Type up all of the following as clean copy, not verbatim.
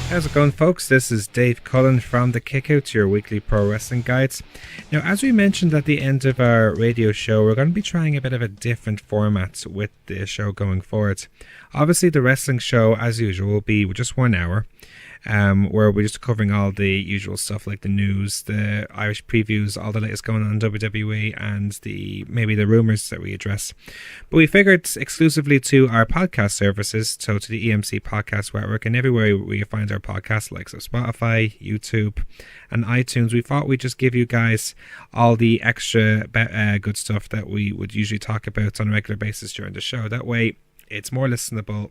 How's it going, folks? This is Dave Cullen from the Kickout, your weekly pro wrestling guides. Now, as we mentioned at the end of our radio show, we're going to be trying a bit of a different format with the show going forward. Obviously, the wrestling show, as usual, will be just 1 hour, where we're just covering all the usual stuff like the news, the Irish previews, all the latest going on in WWE, and maybe the rumours that we address. But we figured exclusively to our podcast services, so to the EMC Podcast Network and everywhere where you find our podcasts, like so Spotify, YouTube, and iTunes, we thought we'd just give you guys all the extra good stuff that we would usually talk about on a regular basis during the show. That way, it's more listenable,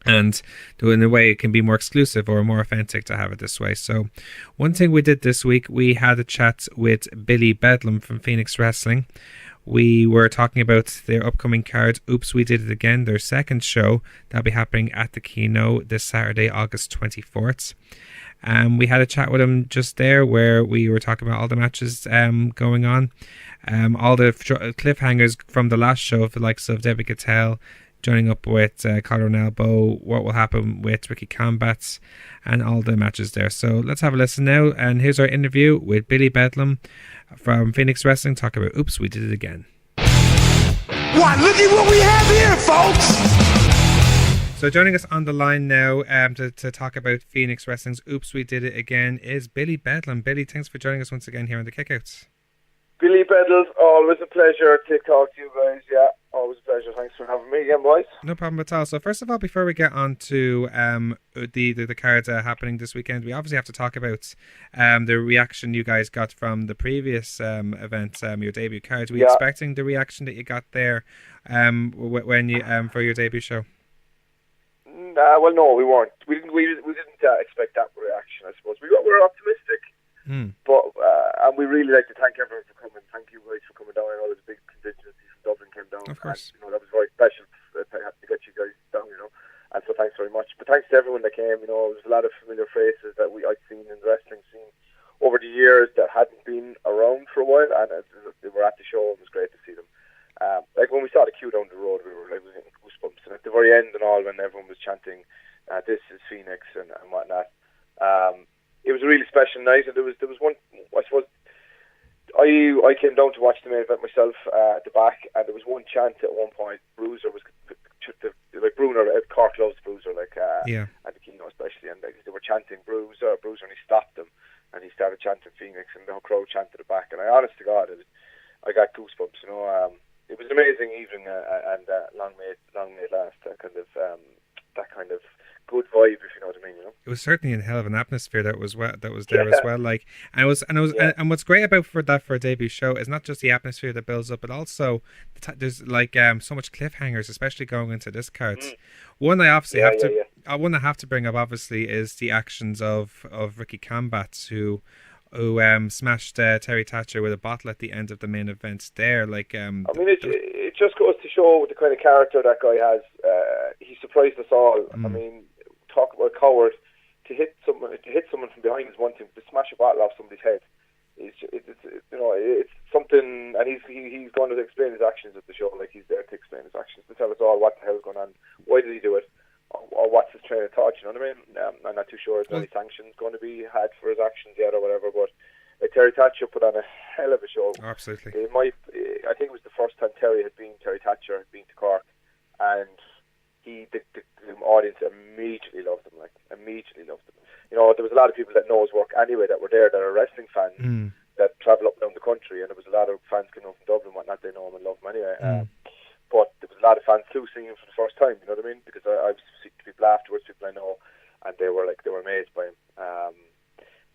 and in a way it can be more exclusive or more authentic to have it this way. So one thing we did this week, we had a chat with Billy Bedlum from Phoenix Wrestling. We were talking about their upcoming card, Oops, We Did It Again, their second show that'll be happening at the Kino this Saturday, August 24th. We had a chat with him just there where we were talking about all the matches going on, all the cliffhangers from the last show of the likes of Debbie Cattell joining up with Collar and Elbow, what will happen with Ricky Combats, and all the matches there. So let's have a listen now, and here's our interview with Billy Bedlum from Phoenix Wrestling, talking about Oops, We Did It Again. Why, look at what we have here, folks! So joining us on the line now to talk about Phoenix Wrestling's Oops, We Did It Again is Billy Bedlum. Billy, thanks for joining us once again here on the Kickouts. Billy Bedlum, always a pleasure to talk to you guys. Yeah, always a pleasure. Thanks for having me again, boys. No problem at all. So first of all, before we get on to the cards happening this weekend, we obviously have to talk about the reaction you guys got from the previous event, your debut cards. Were you expecting the reaction that you got there when you for your debut show? Well, no, we weren't. We didn't expect that reaction, I suppose. We were optimistic. But and we really like to thank everyone for coming. Thank you guys for coming down. I know there's a big contingency from Dublin came down. Of course. And, that was very special to get you guys down, And so thanks very much. But thanks to everyone that came. There's a lot of familiar faces that I'd seen in the wrestling scene over the years that hadn't been around for a while, and they were at the show. It was great to see them. Like when we saw the queue down the road, we were like getting goosebumps. And at the very end and all, when everyone was chanting, "This is Phoenix" and whatnot. It was a really special night, and there was one. I suppose I came down to watch the main event myself at the back, and there was one chant at one point. Bruiser was like Bruner. Cork loves Bruiser, at the Kino especially, and they were chanting Bruiser, and he stopped them, and he started chanting Phoenix, and the whole crowd chanted it back. And honest to God, I got goosebumps. It was an amazing evening, and long may it last. That kind of good vibe, if you know what I mean. It was certainly a hell of an atmosphere that was there as well. And what's great about for a debut show is not just the atmosphere that builds up, but also there's so much cliffhangers, especially going into this card. One I obviously one I have to bring up obviously is the actions of Ricky Combats, who smashed Terry Thatcher with a bottle at the end of the main event there. It just goes to show the kind of character that guy has. He surprised us all. I mean, talk about a coward. To hit someone from behind is one thing. To smash a bottle off somebody's head, it's something. And he's going to explain his actions at the show. Like, he's there to explain his actions, to tell us all what the hell's going on, why did he do it, or what's his train of thought. You know what I mean? I'm not too sure if any sanctions going to be had for his actions yet or whatever. But Terry Thatcher put on a hell of a show. Absolutely. I think it was the first time Terry Thatcher had been to Cork, and the audience immediately loved him. There was a lot of people that know his work anyway that were there, that are wrestling fans that travel up and down the country, and there was a lot of fans coming from Dublin and whatnot. They know him and love him anyway. But there was a lot of fans too seeing him for the first time. You know what I mean? Because I've seen people afterwards, people I know, and they were amazed by him.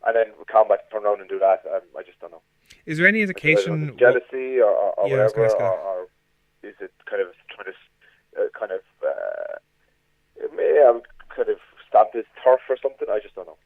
And then with Combat turn around and do that, I just don't know. Is there any indication jealousy or whatever, or is it kind of trying to kind of stamp his turf or something? I just don't know.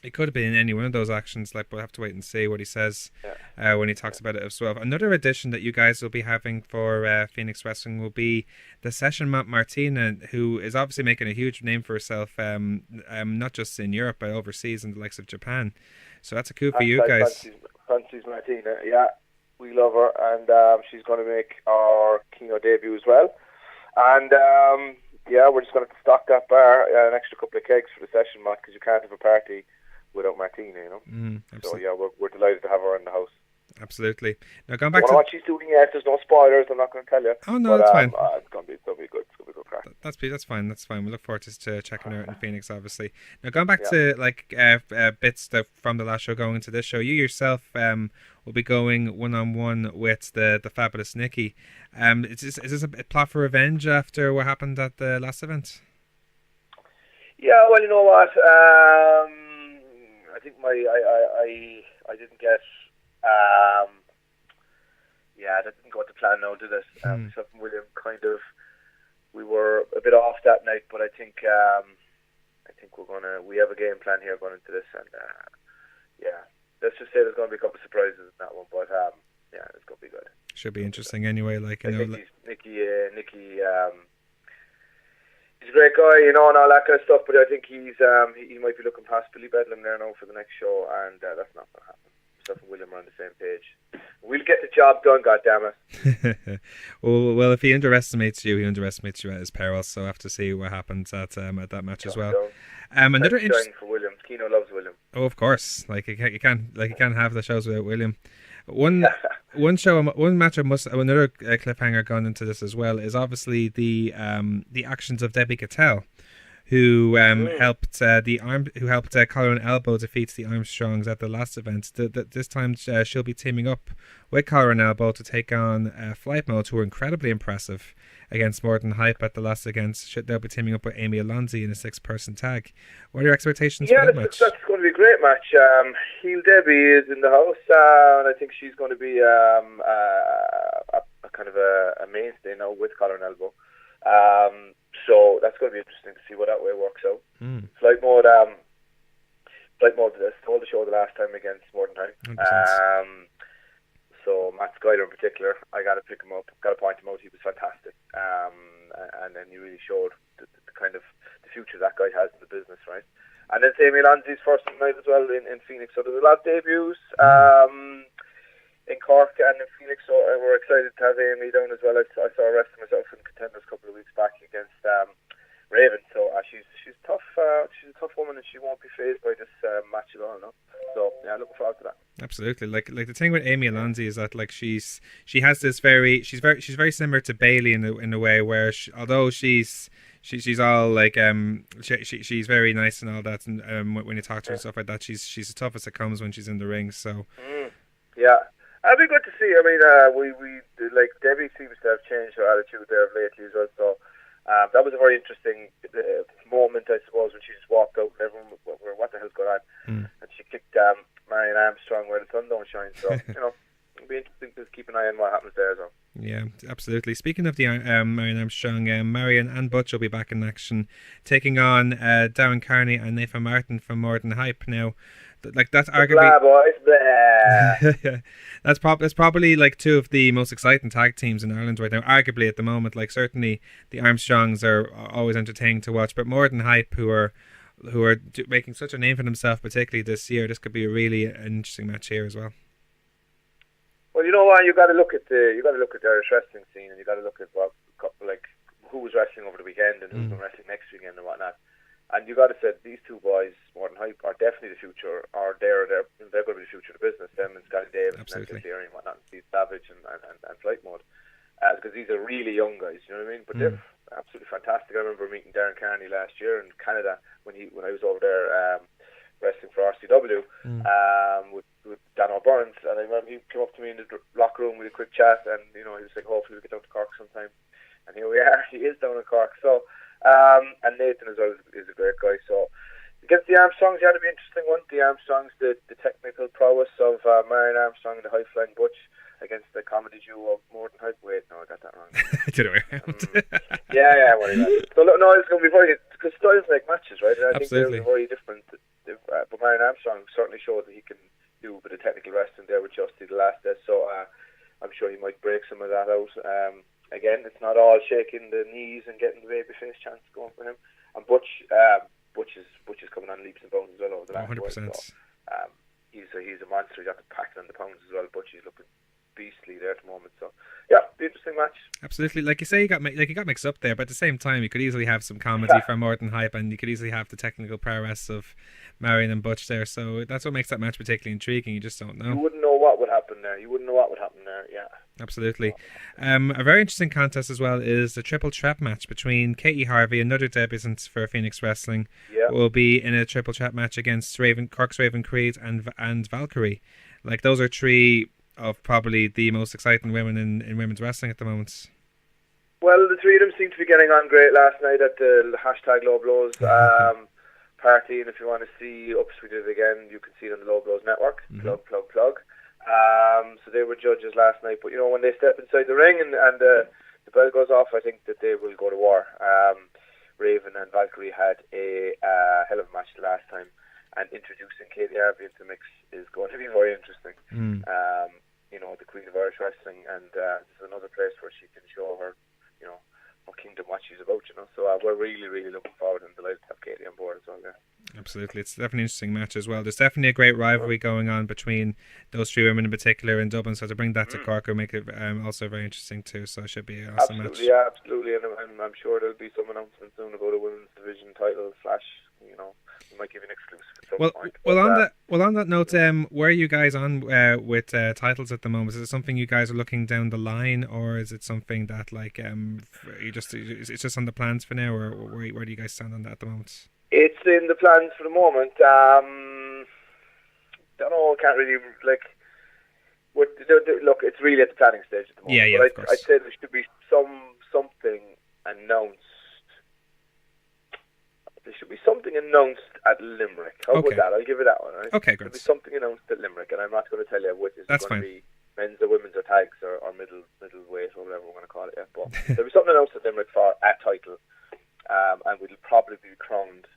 It could have been any one of those actions. We'll have to wait and see what he says when he talks about it as well. Another addition that you guys will be having for Phoenix Wrestling will be the Session Martina, who is obviously making a huge name for herself, not just in Europe but overseas in the likes of Japan. So that's a coup for you guys. Francis Martina, yeah, we love her, and she's going to make our Kino debut as well. And we're just going to stock that bar an extra couple of kegs for the session, Matt, because you can't have a party without Martina, you know. So we're delighted to have her in the house. Absolutely. Now going back to what she's doing yet, there's no spoilers. I'm not going to tell you. Oh no, that's fine. It's going to be good. It's going to be good crack. That's fine. That's fine. We look forward to checking her out in Phoenix, obviously. Now going back to bits from the last show going into this show, you yourself will be going 1-on-1 with the fabulous Nikki. Is this a plot for revenge after what happened at the last event? Yeah, well, you know what? I think I didn't get. That didn't go to plan now, did it? Myself and William we were a bit off that night, but I think we have a game plan here going into this, and let's just say there's going to be a couple of surprises in that one, but it's going to be good. Should be interesting anyway. Nikki, he's a great guy, you know, and all that kind of stuff, but I think he might be looking past Billy Bedlum there now for the next show, and that's not going to happen. Myself and William are on the same page. We'll get the job done, goddammit. well, if he underestimates you at his peril. So I have to see what happens at that match as well. Another interesting for William. Kino loves William. Oh, of course. You can't have the shows without William. One match. Another cliffhanger gone into this as well is obviously the actions of Debbie Cattell, who helped Collar and Elbow defeat the Armstrongs at the last event. This time she'll be teaming up with Collar and Elbow to take on Flight Mode, who were incredibly impressive against Morton Hype at the last against. They'll be teaming up with Amy Alonzi in a 6-person tag. What are your expectations for that match? That's going to be a great match. Heel Debbie is in the house, and I think she's going to be a kind of a mainstay now with Collar and Elbow. So that's going to be interesting to see what that way works out. Flight Mode stole the show the last time against Morton Hype. So Matt Schuyler in particular, I got to pick him up, got to point him out. He was fantastic, and then he really showed the kind of the future that guy has in the business, right? And then Amy Lanzi's first night as well in Phoenix. So there's a lot of debuts in Cork and in Phoenix. So we're excited to have Amy down as well. I saw her wrestling myself in Contenders a couple of weeks back against Raven. So she's tough. She's a tough woman, and she won't be fazed by this match at all. No. So looking forward to that. Absolutely. Like the thing with Amy Alonzi is that she has this she's very similar to Bailey in a way where although she's all like she's very nice and all that, and when you talk to her and stuff like that, she's as tough as it comes when she's in the ring. So it'd be good to see. I mean, we like Debbie seems to have changed her attitude there of lately as well. So that was a very interesting moment, I suppose, when she just walked out and everyone were, what the hell's going on? And she kicked Marion Armstrong where the sun don't shine. So, it'll be interesting to keep an eye on what happens there as well. Yeah, absolutely. Speaking of the Marion Armstrong, Marion and Butch will be back in action, taking on Darren Carney and Nathan Martin from Morton Hype. Now, that's arguably that's probably like two of the most exciting tag teams in Ireland right now. Arguably at the moment, like certainly the Armstrongs are always entertaining to watch, but Morton Hype, who are making such a name for themselves, particularly this year, this could be a really interesting match here as well. Well, you know what? You got to look at the Irish wrestling scene, and you got to look at who was wrestling over the weekend and who's going wrestling next weekend and whatnot. And you got to say these two boys, Morton Hype, are definitely the future. Or they're going to be the future of the business. Them and Scotty Davis and Cleary and whatnot, Steve Savage and Flight Mode, because these are really young guys. You know what I mean? But they're absolutely fantastic. I remember meeting Darren Carney last year in Canada when I was over there wrestling for RCW with Dan O'Burns, and I remember he came up to me in the locker room with a quick chat, and he was like, hopefully we get down to Cork sometime. And here we are. He is down in Cork. So. And Nathan as well is a great guy. So against the Armstrongs, it'll be an interesting one. The Armstrongs, the technical prowess of Marion Armstrong and the high flying Butch against the comedy duo of Morton Hype. Wait, no, I got that wrong. Did it around? So no, it's going to be very, because styles make matches, right? And I Absolutely. think they're very different. But Marion Armstrong certainly showed that he can do a bit of technical wrestling there with Justy the last day. So I'm sure he might break some of that out. Again, it's not all shaking the knees and getting the babyface chance going for him. And Butch is coming on leaps and bounds as well over the last 100%. while. So, he's a monster. He's got the packing on the pounds as well. Butch is looking beastly there at the moment. So yeah, be interesting match. Absolutely, like you say, you got mixed up there, but at the same time, you could easily have some comedy from Morton Hype, and you could easily have the technical prowess of Marion and Butch there. So that's what makes that match particularly intriguing. You just don't know. You wouldn't know what would happen there. Yeah. Absolutely. A very interesting contest as well is the triple trap match between Katie Harvey, another debutant for Phoenix Wrestling, will be in a triple trap match against Cork's Raven Creed and Valkyrie. Like, those are three of probably the most exciting women in women's wrestling at the moment. Well, the three of them seem to be getting on great last night at the #Low Blows party, and if you want to see, oops, we did it again, you can see it on the Low Blows Network. Plug. So they were judges last night, but when they step inside the ring and the bell goes off, I think that they will go to war. Raven and Valkyrie had a hell of a match the last time, and introducing Katie Harvey into the mix is going to be very interesting. The Queen of Irish Wrestling, and this is another place where she can show her, what kingdom, what she's about, So we're really, really looking forward and delighted to have Katie on board as well. Yeah. Absolutely, it's definitely an interesting match as well. There's definitely a great rivalry going on between those three women in particular in Dublin. So to bring that to Cork will make it also very interesting too. So it should be an awesome match. Yeah, absolutely, and I'm sure there'll be some announcement soon about a women's division title / we might give an exclusive at some point. On that note, where are you guys on with titles at the moment? Is it something you guys are looking down the line, or is it something that it's just on the plans for now, or where do you guys stand on that at the moment? It's in the plans for the moment. Don't know. Can't really look. It's really at the planning stage at the moment. Yeah, but of course. I'd say there should be something announced. There should be something announced at Limerick. How about that? I'll give it that one. Right? Okay, great. There should be something announced at Limerick, and I'm not going to tell you what it's going to be. Men's or women's or tags or middleweight or whatever we're going to call it. Yeah, but there'll be something announced at Limerick for a title, and we'll probably be crowned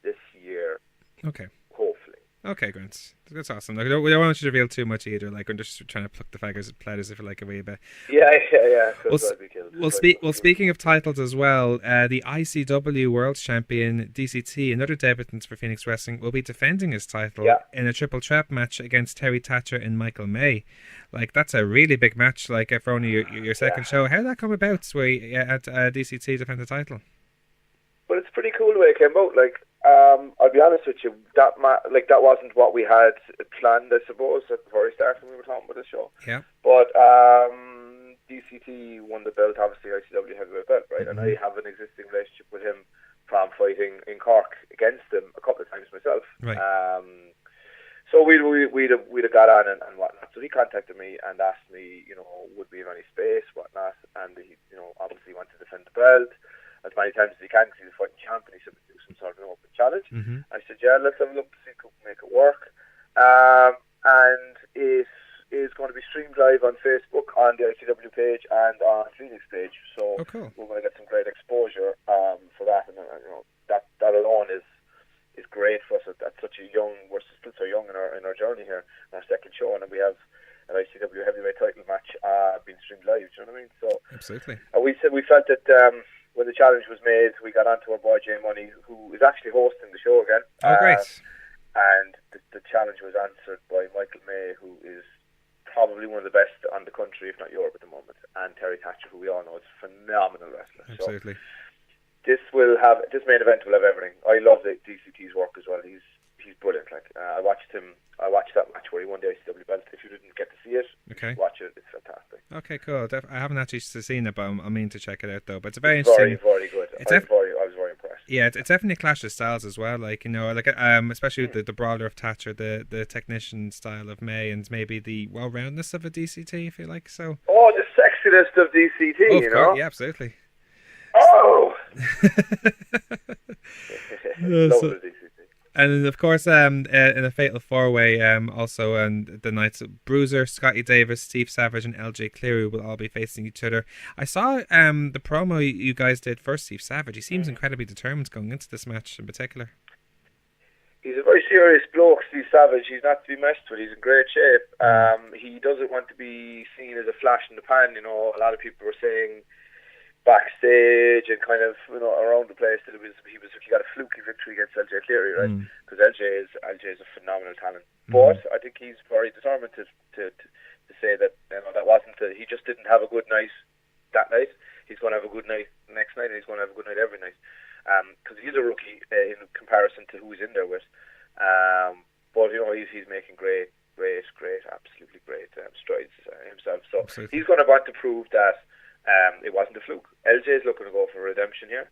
this year. Okay. Hopefully. Okay, Grant. That's awesome. We don't want you to reveal too much either. Like, we're just trying to pluck the figures and platters, if you like, a wee bit. Yeah. Speaking of titles as well, the ICW World Champion DCT, another debutant for Phoenix Wrestling, will be defending his title in a triple trap match against Terry Thatcher and Michael May. Like, that's a really big match. Like, for only your second show, how did that come about? Where you had DCT defend the title? Well, it's pretty cool the way it came out. Like, I'll be honest with you, that wasn't what we had planned, I suppose, at the very start when we were talking about the show. Yeah. But DCT won the belt, obviously ICW heavyweight belt, right? And I have an existing relationship with him from fighting in Cork against him a couple of times myself. Right. So we'd have got on and whatnot. So he contacted me and asked me, would we have any space, whatnot, and he, obviously wanted to defend the belt as many times as he can because he's a fighting champ, and he said we'd do some sort of an open challenge. I said, yeah, let's have a look to see if we can make it work. And it is going to be streamed live on Facebook, on the ICW page, and on Phoenix page. So cool. We're going to get some great exposure for that, and that alone is great for us at such a young. We're still so young in our journey here, in our second show, and we have an ICW heavyweight title match being streamed live. Do you know what I mean? So absolutely. We felt that. When the challenge was made, we got onto our boy Jay Money, who is actually hosting the show again. Oh, great. And the challenge was answered by Michael May, who is probably one of the best on the country, if not Europe at the moment, and Terry Thatcher, who we all know is a phenomenal wrestler. Absolutely. So this main event will have everything. I love the DCT's work as well. He's brilliant. Like, I watched that match where he won the ICW belt. If you didn't get to see it, watch it. It's fantastic. Okay, cool. I haven't actually seen it, but I mean to check it out though. But it's very interesting. Very, very good. I was very impressed. Yeah, it's definitely a clash of styles as well. Like, especially with the brawler of Thatcher, the technician style of May, and maybe the well-roundedness of a DCT, if you like. So. Oh, the sexiness of DCT. Of course, yeah, absolutely. Oh. Love the DCT. And of course, in a fatal four-way, also the nights Bruiser, Scotty Davis, Steve Savage, and LJ Cleary will all be facing each other. I saw the promo you guys did for Steve Savage. He seems incredibly determined going into this match in particular. He's a very serious bloke, Steve Savage. He's not to be messed with. He's in great shape. He doesn't want to be seen as a flash in the pan. A lot of people were saying backstage and kind of around the place that he got a fluky victory against LJ Cleary, right? Because LJ is a phenomenal talent, but I think he's very determined to to say that that wasn't. He just didn't have a good night that night. He's going to have a good night next night, and he's going to have a good night every night. Because he's a rookie in comparison to who he's in there with. But he's making great, absolutely great strides himself. So absolutely. He's going to want to prove that it wasn't a fluke. LJ's looking to go for redemption here.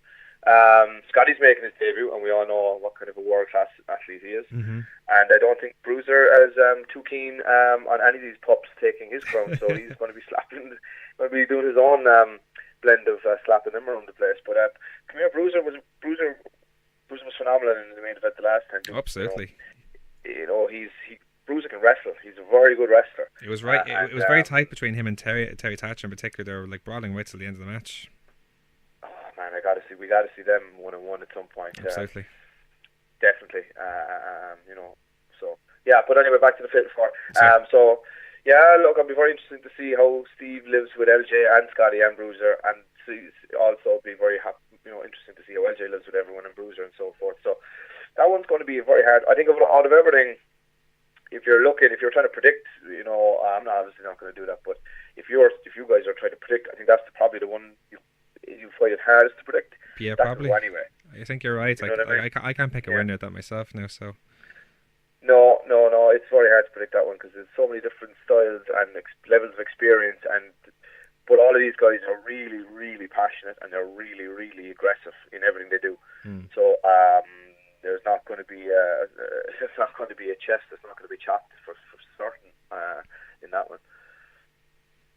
Scotty's making his debut, and we all know what kind of a world-class athlete he is. Mm-hmm. And I don't think Bruiser is too keen on any of these pups taking his crown. So he's going to be doing his own blend of slapping them around the place. But come here, Bruiser was phenomenal in the main event the last time. Absolutely. Bruiser can wrestle. He's a very good wrestler. It was right. It was very tight between him and Terry Thatcher in particular. They were like brawling right till the end of the match. Oh man, we got to see them 1-on-1 at some point. Absolutely. Definitely. So yeah. But anyway, back to the Fatal 4. So yeah, look, I'll be very interested to see how Steve lives with LJ and Scotty and Bruiser, and also be very happy. Interesting to see how LJ lives with everyone and Bruiser and so forth. So that one's going to be very hard. I think out of everything, if you're trying to predict, I'm obviously not going to do that. But if you guys are trying to predict, I think that's probably the one you find it hardest to predict. Yeah, that's probably. Anyway, I think you're right. I can't pick a winner at that myself now. So. No, it's very hard to predict that one because there's so many different styles and levels of experience, but all of these guys are really, really passionate, and they're really, really aggressive in everything they do. So there's not going to be a chest. There's not going to be chopped for certain in that one.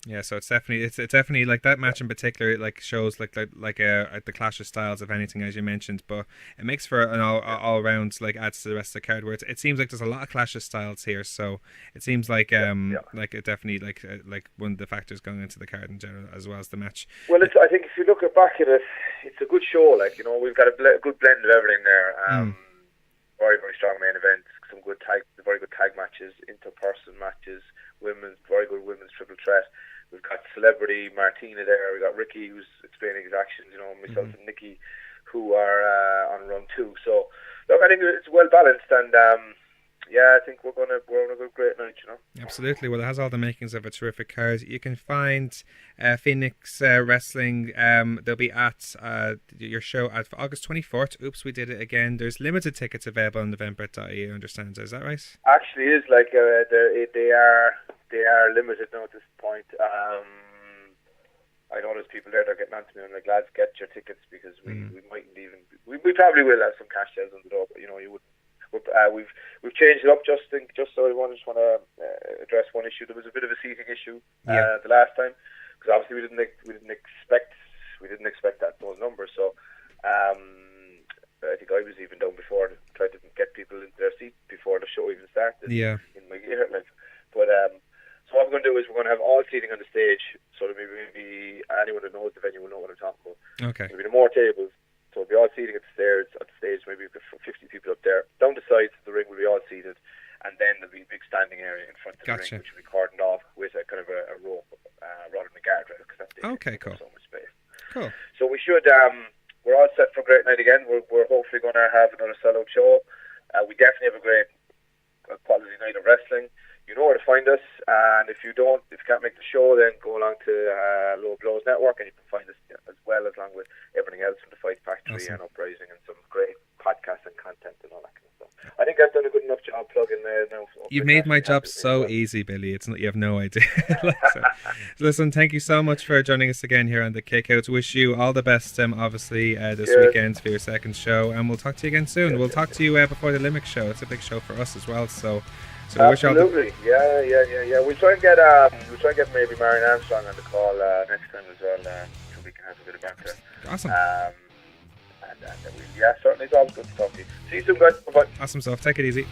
Yeah, so it's definitely like that match in particular, like shows like the clash of styles of anything, as you mentioned, but it makes for an all round, like adds to the rest of the card where it seems like there's a lot of clash of styles here. So it seems like like it definitely like one of the factors going into the card in general as well as the match. Well, I think if you look back at it, it's a good show. Like we've got a good blend of everything there. Very, very strong main events, some very good tag matches, interperson matches, very good women's triple threat. We've got Celebrity Martina there. We've got Ricky who's explaining his actions. Myself and Nikki who are on run 2. So look, I think it's well balanced, and I think we're on a good, great night. Absolutely. Well, it has all the makings of a terrific card. You can find Phoenix Wrestling. They'll be at your show at August 24th. Oops, we did it again. There's limited tickets available on November.ie, I understand. Is that right? Actually, it is like they are limited now at this point. I know there's people there that are getting on to me. I'm like, lads, get your tickets because we mightn't even. We probably will have some cash sales on the door, but you wouldn't. We've changed it up just so I just want to address one issue. There was a bit of a seating issue the last time because obviously we didn't expect those numbers. So I think I was even down before to try to get people into their seat before the show even started. Yeah. In my ear, but so what we're going to do is we're going to have all seating on the stage, so that maybe anyone that knows the venue will know what I'm talking about. Okay. There'll be more tables. So it'll be all seating at the stage, maybe 50 people up there. Down the sides of the ring will be all seated, and then there'll be a big standing area in front of the ring, which will be cordoned off with a kind of a rope rather than a guardrail, because that cool. So much space. Cool. So we should, we're all set for a great night again. We're hopefully going to have another sellout show. We definitely have a great quality night of wrestling. You know where to find us, and if you can't make the show, then go along to Low Blows Network, and you can find us as well, along with everything else from the Fight Factory and Uprising, and some great podcasts and content and all that kind of stuff. I think I've done a good enough job plugging there now. You've made my job so easy, Billy. You have no idea. Listen, thank you so much for joining us again here on the Kickouts. Wish you all the best, obviously, this weekend for your second show, and we'll talk to you again soon. We'll talk to you before the Limerick show. It's a big show for us as well, so absolutely. Yeah. We'll try and get maybe Marion Armstrong on the call next time as well, so we can have a bit of banter. Awesome. And certainly it's always good to talk to you. See you soon, guys. Bye-bye. Awesome stuff. Take it easy.